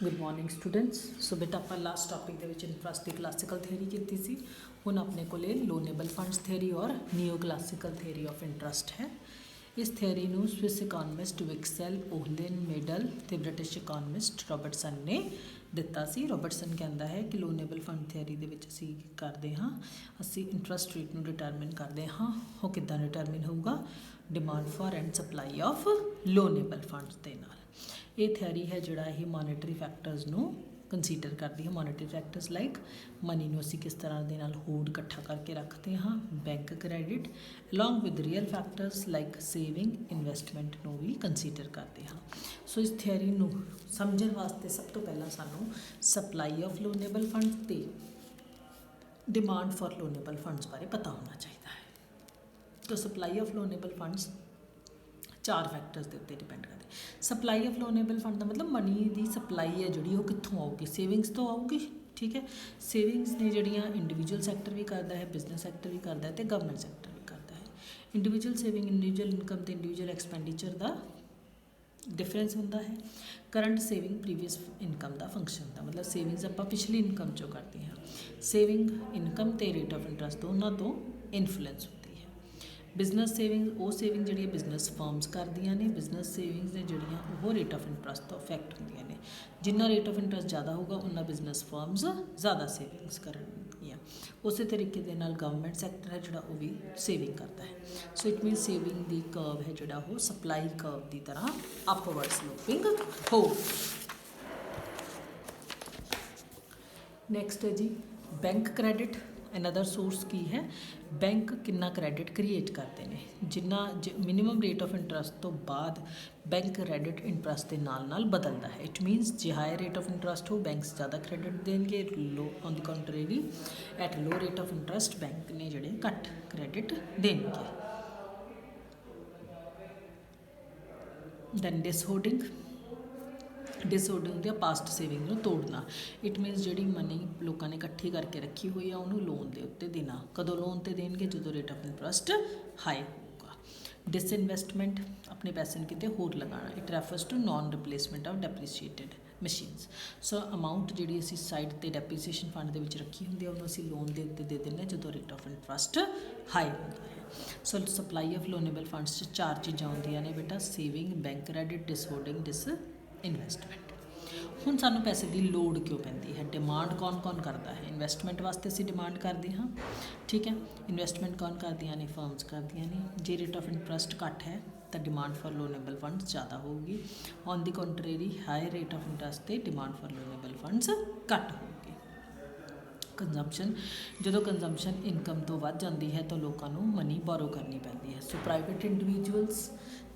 Good morning students. सो बेटा आप last topic के इंटरस्ट की क्लासिकल थेरी की सी हुण अपने को लोनेबल फंड्स थेरी और Neo classical theory of interest है। इस थेरी को स्विस इकोनॉमिस्ट विक्सेल ओहलिन मेडल ते ब्रिटिश इकोनॉमिस्ट रॉबर्टसन ने दिता सी। रॉबर्टसन कहता है कि लोनेबल फंड थेरी दे विच असी करते हाँ असी इंटरस्ट रेट को डिटरमिन करते हाँ वो किद्दां डिटरमिन होगा demand for and supply of loanable funds के नाल। ये थैरी है जोड़ा ये मॉनेटरी फैक्टर्स को कंसीडर करती है। मॉनेटरी फैक्टर्स लाइक मनी को असी किस तरह के नाल होल्ड इकट्ठा करके रखते हाँ, bank credit along with real factors like saving investment को भी कंसीडर करते हाँ। सो इस थैरी को समझने वास्ते सब तो पहला सानू सप्लाई ऑफ लोनेबल फंड्स ते डिमांड फॉर लोनेबल फंड्स बारे पता होना चाहिए है। तो सप्लाई ऑफ लोनेबल फंड्स चार फैक्टर्स के उत्ते डिपेंड करते। सप्लाई ऑफ लोनेबल फंड का मतलब मनी की सप्लाई है जी कितों आऊगी, सेविंग्स तो आऊगी। ठीक है, सेविंग्स ने जड़ियाँ इंडिविजुअल सैक्टर भी करता है, बिजनेस सैक्टर भी करता है, तो गवर्नमेंट सैक्टर भी करता है। इंडिविजुअल सेविंग इंडिविजुअल इनकम तो इंडिविजुअल एक्सपेंडिचर का डिफरेंस होता है। करंट सेविंग प्रीवियस इनकम का फंक्शन होता, मतलब सेविंग्स आप पिछली इनकम चो करते हैं। सेविंग इनकम तो रेट ऑफ इंटरस्ट दोनों तो इन्फ्लुएंस होती है। बिजनेस सेविंग वो सेविंग जी बिजनेस फर्म्स करदियाँ ने, बिजनेस सेविंग्स ने जड़ियाँ वो रेट ऑफ इंटरस्ट तो अफैक्ट होंदियाँ ने। जिन्ना रेट ऑफ इंटरस्ट ज़्यादा होगा उन्ना बिजनेस फर्म्स ज़्यादा सेविंग्स करनगियाँ। उस तरीके के नाल गवर्नमेंट सैक्टर है जोड़ा वो भी सेविंग करता है। So it mean saving the curve है जोड़ा वो सप्लाई कर्व की तरह अपवर्ड स्लोपिंग हो। नैक्सट है जी बैंक क्रेडिट। अनदर सोर्स की है बैंक कितना क्रेडिट क्रिएट करते हैं, जिन्ना मिनिमम रेट ऑफ इंटरस्ट तो बाद बैंक क्रेडिट इंटरस्ट के नाल बदलता है। इट मीनस जो हाई रेट ऑफ इंटरस्ट हो बैंक ज़्यादा क्रेडिट देंगे, लो on the contrary eight low rate of interest bank ने जोड़े घट क्रेडिट देंगे। दैन डिसहोल्डिंग। डिसहोल्डिंग या पास्ट सेविंग को तोड़ना। इट मीनस जी मनी लोगों ने इकट्ठी करके रखी हुई है उन्होंने लोन के उत्ते देना। कदों लोन पर देंगे जो रेट ऑफ इंटरस्ट हाई होगा। डिसइनवैसटमेंट अपने पैसे कितने होर लगाना। It refers to non replacement of depreciated machines. So amount जी असी साइड पर डेप्रीसीएशन फंड के रखी होंगी उन्होंने असी लोन के उत्ते दे दें जो रेट ऑफ इंटरस्ट हाई होता है। So supply of loanable funds चार चीज़ा आउंदियां ने बेटा, saving, bank credit, dishoarding, dis investment. हुण सानू पैसे की लोड़ क्यों पैंदी है? डिमांड कौन कौन करता है? इन्वेस्टमेंट वास्ते असीं डिमांड करते हाँ। ठीक है, इन्वेस्टमेंट कौन करदियां ने? फर्म्स करदियां ने। जे रेट ऑफ इंटरस्ट घट है तो डिमांड फॉर लोनेबल फंड्स ज़्यादा होगी। On the contrary high rate of interest ते डिमांड फॉर लोनेबल फंड्स घट होगी। कंजम्पशन, जो कंजम्पशन इनकम तो वध जाती है तो लोगों को मनी बोरो करनी पैंदी है। सो प्राइवेट इंडिविजुअल्स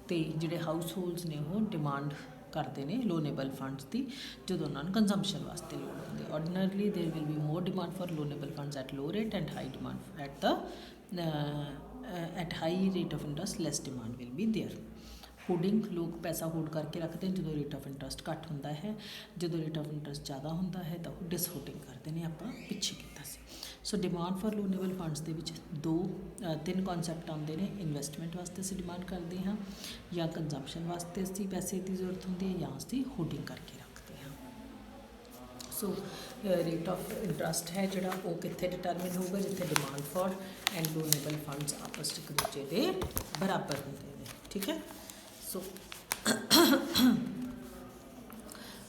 ते जिहड़े हाउस होल्ड्स ने वो डिमांड करते हैं लोनेबल फंड्स की जो उन्होंने कंजम्पशन वास्ते लोड़ होंगी। Ordinarily there will be more demand for loanable funds at low rate and high demand at high rate of interest less demand will be there. Holding, लोग पैसा होल्ड करके रखते हैं जो रेट ऑफ इंटरस्ट घट होंदा है। जो रेट ऑफ इंटरस्ट ज़्यादा होंदा है तो डिसहोल्डिंग करते हैं। आप पिछे किया सी। So demand for loanable funds के तीन कॉन्सैप्ट आते हैं। इन्वेस्टमेंट वास्ते असीं डिमांड करते हैं, या कंजम्पशन वास्ते असीं पैसे की जरूरत होंदी है, या असीं होल्डिंग करके रखते हैं। सो रेट ऑफ इंटरस्ट है जोड़ा वो कितने डिटरमिन होगा? जिथे demand for and loanable funds आपस एक दूजे के बराबर होंगे हैं। ठीक है, so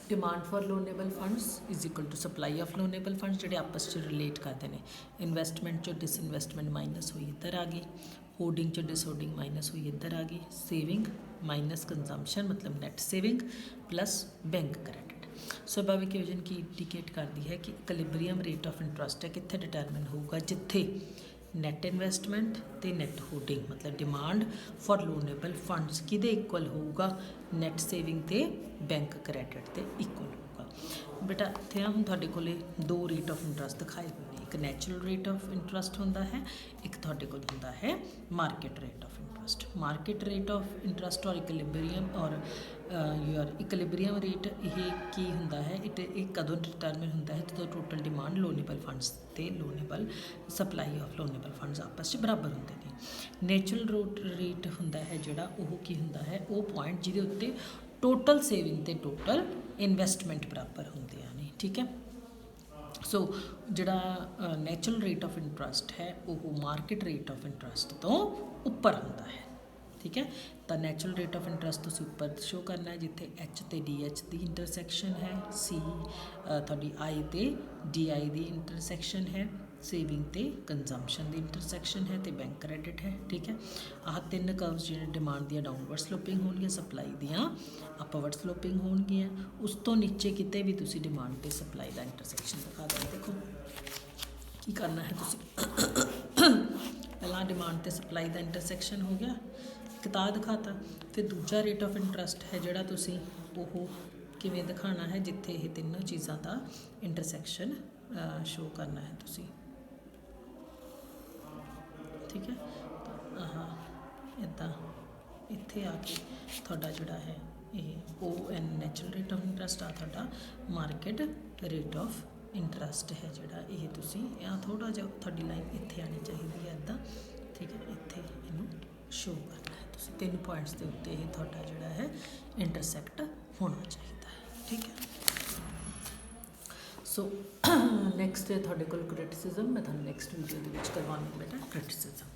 demand for loanable funds is equal to supply of loanable funds जोड़े आपस में रिलेट करते हैं। इन्वेस्टमेंट चो डिसइनवैसटमेंट माइनस हुई इधर आ गई, होल्डिंग चो डिसहोल्डिंग माइनस हुई इधर आ गई, सेविंग माइनस कंजम्पशन मतलब net saving plus bank credit. स्वाभाविक इक्वेशन की इंडिकेट करती है कि इक्विलिब्रियम रेट ऑफ इंटरस्ट है कितने डिटरमिन होगा? जिथे नैट इन्वेस्टमेंट तो नैट होल्डिंग मतलब डिमांड फॉर लोनेबल फंड्स किदे इक्वल होगा? नैट सेविंग तो बैंक क्रेडिट तो इक्वल होगा। बेटा इतने हम थोड़े को दो रेट ऑफ इंटरस्ट दिखाए हुए हैं। एक नैचुरल रेट ऑफ इंटरस्ट होंदा है, एक थोड़े को होंदा है market rate of interest. Market rate of interest और इक्विलिब्रियम और योर इक्विलिब्रियम रेट ये की होंदा है? एक कदों डिटरमिन होंदा है जो टोटल डिमांड लोनेबल फंड्स ते loanable supply of loanable funds आपस में बराबर होंदे ने। नैचुरल रेट होंदा है जोड़ा वो की होंदा है वो पॉइंट जिहदे उत्ते टोटल सेविंग ते टोटल ਇਨਵੈਸਟਮੈਂਟ ਬਰਾਬਰ ਹੁੰਦੀਆਂ ਨੇ। ਠੀਕ ਹੈ। ਸੋ ਜਿਹੜਾ ਨੈਚੁਰਲ ਰੇਟ ਆਫ ਇੰਟਰਸਟ ਹੈ ਉਹ ਮਾਰਕੀਟ ਰੇਟ ਆਫ ਇੰਟਰਸਟ ਤੋਂ ਉੱਪਰ ਹੁੰਦਾ ਹੈ। ਠੀਕ ਹੈ। ਤਾਂ ਨੈਚੁਰਲ ਰੇਟ ਆਫ ਇੰਟਰਸਟ ਤੁਸੀਂ ਉੱਪਰ ਸ਼ੋ ਕਰਨਾ ਹੈ, ਜਿੱਥੇ ਐਚ ਤੇ ਡੀ ਐਚ ਦੀ ਇੰਟਰਸੈਕਸ਼ਨ ਹੈ, ਸੀ ਤੁਹਾਡੀ ਆਈ ਤੇ ਡੀ ਆਈ ਦੀ ਇੰਟਰਸੈਕਸ਼ਨ ਹੈ, ਸੇਵਿੰਗ ਤੇ ਕੰਜ਼ੰਪਸ਼ਨ ਦੀ ਇੰਟਰਸੈਕਸ਼ਨ ਹੈ, ਤੇ ਬੈਂਕ ਕ੍ਰੈਡਿਟ ਹੈ। ਠੀਕ ਹੈ। ਆਹ ਤਿੰਨ ਕਰਵਸ ਜਿਹੜੇ ਡਿਮਾਂਡ ਦੀਆਂ ਡਾਊਨਵਰਡ ਸਲੋਪਿੰਗ ਹੋਣਗੀਆਂ, ਸਪਲਾਈ ਦੀਆਂ ਅਪਵਰਡ ਸਲੋਪਿੰਗ ਹੋਣਗੀਆਂ। ਉਸ ਤੋਂ ਨੀਚੇ ਕਿਤੇ ਵੀ ਤੁਸੀਂ ਡਿਮਾਂਡ ਤੇ ਸਪਲਾਈ ਦਾ ਇੰਟਰਸੈਕਸ਼ਨ ਦਿਖਾ ਦਿਓ। ਦੇਖੋ ਕੀ ਕਰਨਾ ਹੈ ਤੁਸੀਂ, ਪਹਿਲਾਂ ਡਿਮਾਂਡ ਤੇ ਸਪਲਾਈ ਦਾ ਇੰਟਰਸੈਕਸ਼ਨ ਹੋ ਗਿਆ, ਕਿਤਾਬ ਦਿਖਾਤਾ। ਫਿਰ ਦੂਜਾ ਰੇਟ ਆਫ ਇੰਟਰਸਟ ਹੈ ਜਿਹੜਾ ਤੁਸੀਂ ਉਹ ਕਿਵੇਂ ਦਿਖਾਉਣਾ ਹੈ, ਜਿੱਥੇ ਇਹ ਤਿੰਨੋਂ ਚੀਜ਼ਾਂ ਦਾ ਇੰਟਰਸੈਕਸ਼ਨ ਸ਼ੋ ਕਰਨਾ ਹੈ ਤੁਸੀਂ। ਠੀਕ ਹੈ। ਆਹ ਇੱਦਾਂ ਇੱਥੇ ਆ ਕੇ ਤੁਹਾਡਾ ਜਿਹੜਾ ਹੈ ਇਹ ਓ ਐਨ ਨੈਚੁਰਲ ਰੇਟ ਆਫ ਇੰਟਰਸਟ ਆ, ਤੁਹਾਡਾ ਮਾਰਕੀਟ ਰੇਟ ਆਫ ਇੰਟਰਸਟ ਹੈ ਜਿਹੜਾ ਇਹ ਤੁਸੀਂ ਆ ਥੋੜ੍ਹਾ ਜਿਹਾ ਤੁਹਾਡੀ ਲਾਈਨ ਇੱਥੇ ਆਉਣੀ ਚਾਹੀਦੀ ਹੈ ਇੱਦਾਂ। ਠੀਕ ਹੈ। ਇੱਥੇ ਇਹਨੂੰ ਸ਼ੋ ਕਰਨਾ ਹੈ ਤੁਸੀਂ, 3 ਪੁਆਇੰਟਸ ਦੇ ਉੱਤੇ ਇਹ ਤੁਹਾਡਾ ਜਿਹੜਾ ਹੈ ਇੰਟਰਸੈਕਟ ਹੋਣਾ ਚਾਹੀਦਾ ਹੈ। ਠੀਕ ਹੈ। ਸੋ ਨੈਕਸਟ ਹੈ ਤੁਹਾਡੇ ਕੋਲ ਕ੍ਰਿਟਿਸਿਜ਼ਮ। ਮੈਂ ਤੁਹਾਨੂੰ ਨੈਕਸਟ ਵੀਡੀਓ ਦੇ ਵਿੱਚ ਕਰਵਾਉਣੀ ਬੇਟਾ ਕ੍ਰਿਟਿਸਿਜ਼ਮ।